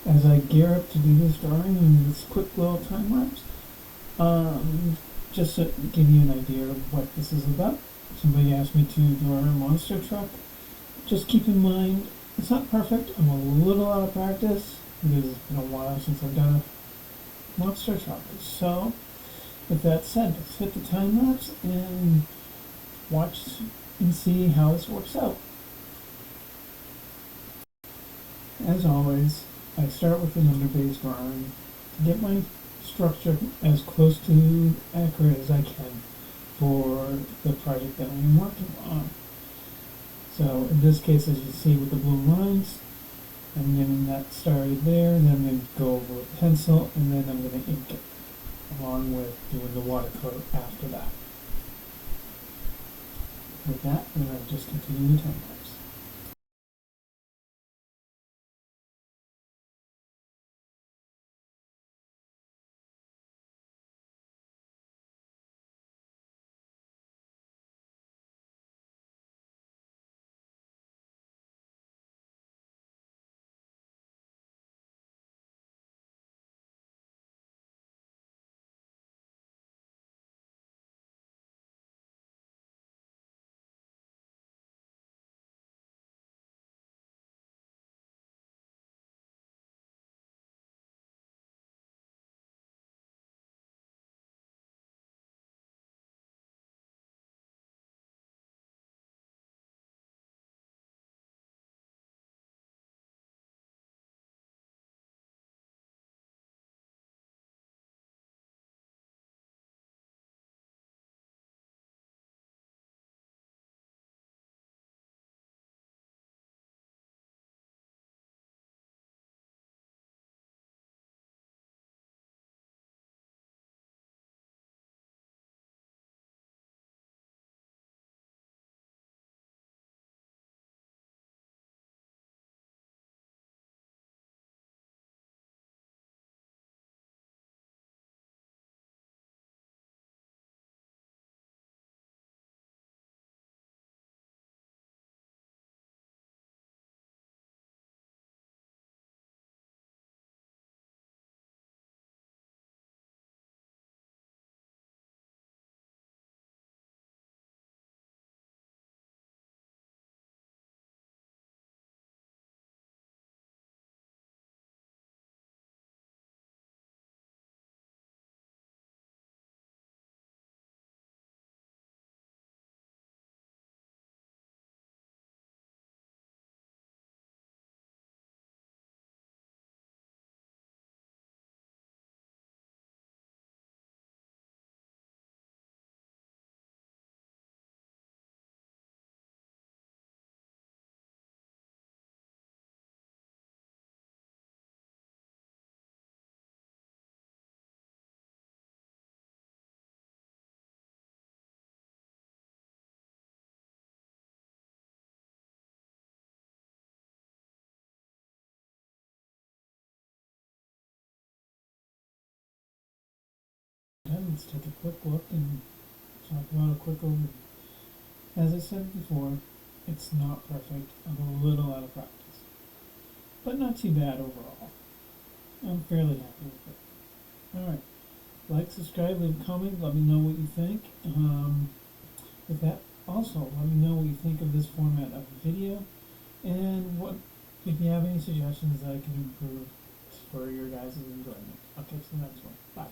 as I gear up to do this drawing and this quick little time lapse, just to give you an idea of what this is about. Somebody asked me to draw a monster truck. Just keep in mind, it's not perfect. I'm a little out of practice because it's been a while since I've done a monster truck. So, with that said, let's hit the time lapse and watch and see how this works out. As always, I start with an underbase drawing to get my structure as close to accurate as I can for the project that I'm working on. So in this case, as you see with the blue lines, I'm getting that started there, and then I'm going to go over with pencil, and then I'm going to ink it, along with doing the watercolor after that. With that, I'm going to just continue the time lapse. Okay, let's take a quick look and talk about a quick overview. As I said before, it's not perfect. I'm a little out of practice, but not too bad overall. I'm fairly happy with it. Alright, like, subscribe, leave a comment, let me know what you think. With that, also, let me know what you think of this format of video, and what if you have any suggestions that I can improve for your guys' enjoyment. I'll catch you in the next one. Bye.